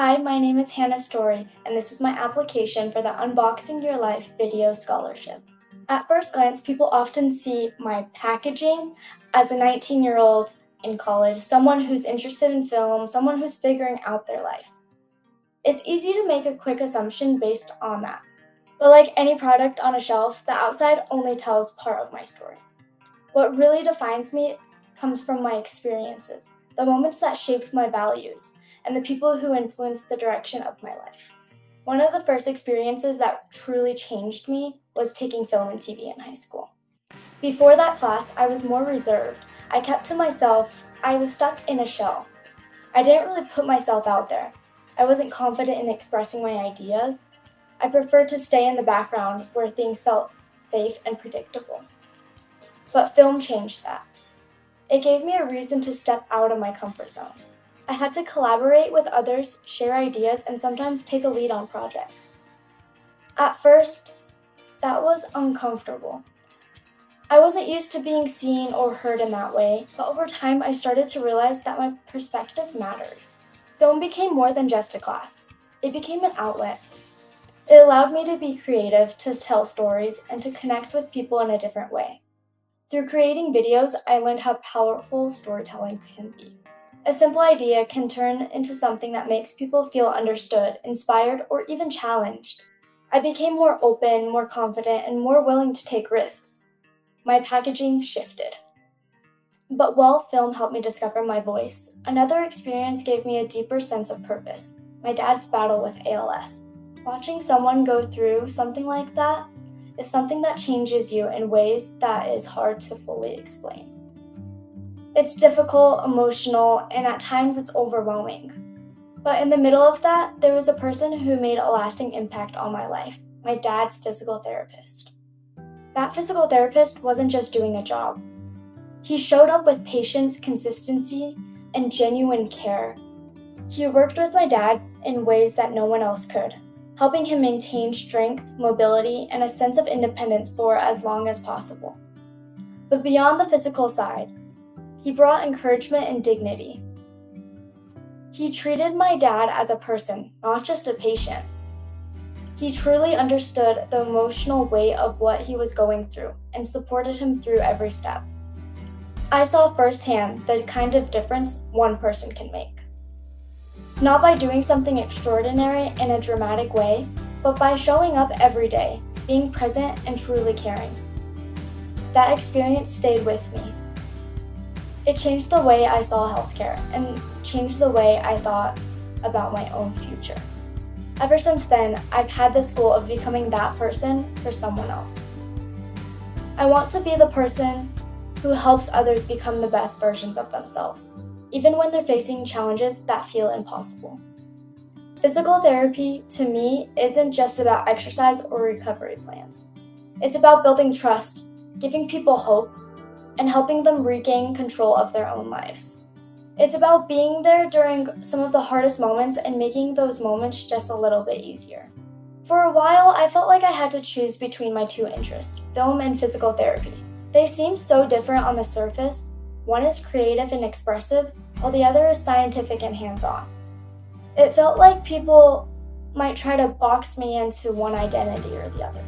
Hi, my name is Hannah Story, and this is my application for the Unboxing Your Life Video Scholarship. At first glance, people often see my packaging as a 19-year-old in college, someone who's interested in film, someone who's figuring out their life. It's easy to make a quick assumption based on that. But like any product on a shelf, the outside only tells part of my story. What really defines me comes from my experiences, the moments that shaped my values, and the people who influenced the direction of my life. One of the first experiences that truly changed me was taking film and TV in high school. Before that class, I was more reserved. I kept to myself. I was stuck in a shell. I didn't really put myself out there. I wasn't confident in expressing my ideas. I preferred to stay in the background where things felt safe and predictable. But film changed that. It gave me a reason to step out of my comfort zone. I had to collaborate with others, share ideas, and sometimes take a lead on projects. At first, that was uncomfortable. I wasn't used to being seen or heard in that way, but over time I started to realize that my perspective mattered. Film became more than just a class. It became an outlet. It allowed me to be creative, to tell stories, and to connect with people in a different way. Through creating videos, I learned how powerful storytelling can be. A simple idea can turn into something that makes people feel understood, inspired, or even challenged. I became more open, more confident, and more willing to take risks. My packaging shifted. But while film helped me discover my voice, another experience gave me a deeper sense of purpose: my dad's battle with ALS. Watching someone go through something like that is something that changes you in ways that is hard to fully explain. It's difficult, emotional, and at times it's overwhelming. But in the middle of that, there was a person who made a lasting impact on my life: my dad's physical therapist. That physical therapist wasn't just doing a job. He showed up with patience, consistency, and genuine care. He worked with my dad in ways that no one else could, helping him maintain strength, mobility, and a sense of independence for as long as possible. But beyond the physical side, he brought encouragement and dignity. He treated my dad as a person, not just a patient. He truly understood the emotional weight of what he was going through and supported him through every step. I saw firsthand the kind of difference one person can make. Not by doing something extraordinary in a dramatic way, but by showing up every day, being present and truly caring. That experience stayed with me. It changed the way I saw healthcare and changed the way I thought about my own future. Ever since then, I've had this goal of becoming that person for someone else. I want to be the person who helps others become the best versions of themselves, even when they're facing challenges that feel impossible. Physical therapy, to me, isn't just about exercise or recovery plans. It's about building trust, giving people hope, and helping them regain control of their own lives. It's about being there during some of the hardest moments and making those moments just a little bit easier. For a while, I felt like I had to choose between my two interests, film and physical therapy. They seem so different on the surface. One is creative and expressive, while the other is scientific and hands-on. It felt like people might try to box me into one identity or the other.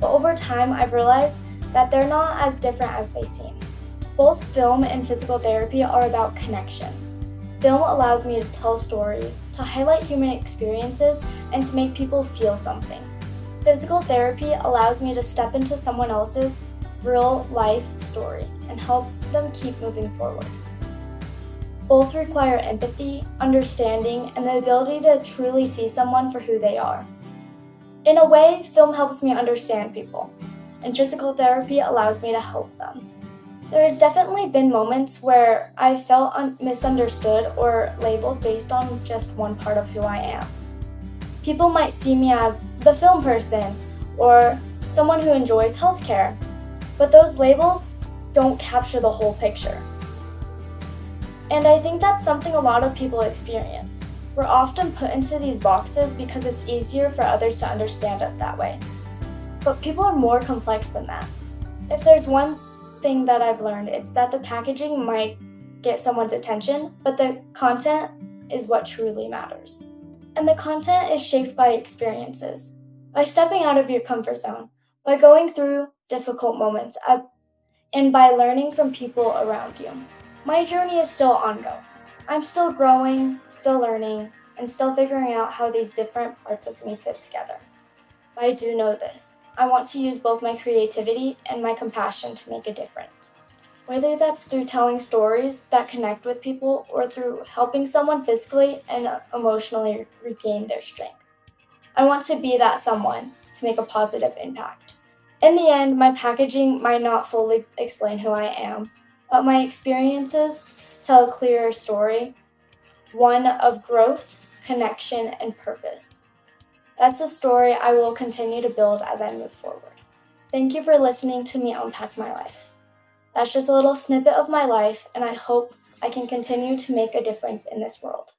But over time, I've realized that they're not as different as they seem. Both film and physical therapy are about connection. Film allows me to tell stories, to highlight human experiences, and to make people feel something. Physical therapy allows me to step into someone else's real life story and help them keep moving forward. Both require empathy, understanding, and the ability to truly see someone for who they are. In a way, film helps me understand people, and physical therapy allows me to help them. There has definitely been moments where I felt misunderstood or labeled based on just one part of who I am. People might see me as the film person or someone who enjoys healthcare, but those labels don't capture the whole picture. And I think that's something a lot of people experience. We're often put into these boxes because it's easier for others to understand us that way. But people are more complex than that. If there's one thing that I've learned, it's that the packaging might get someone's attention, but the content is what truly matters. And the content is shaped by experiences, by stepping out of your comfort zone, by going through difficult moments, and by learning from people around you. My journey is still ongoing. I'm still growing, still learning, and still figuring out how these different parts of me fit together. But I do know this. I want to use both my creativity and my compassion to make a difference. Whether that's through telling stories that connect with people or through helping someone physically and emotionally regain their strength. I want to be that someone to make a positive impact. In the end, my packaging might not fully explain who I am, but my experiences tell a clearer story, one of growth, connection, and purpose. That's a story I will continue to build as I move forward. Thank you for listening to me unpack my life. That's just a little snippet of my life, and I hope I can continue to make a difference in this world.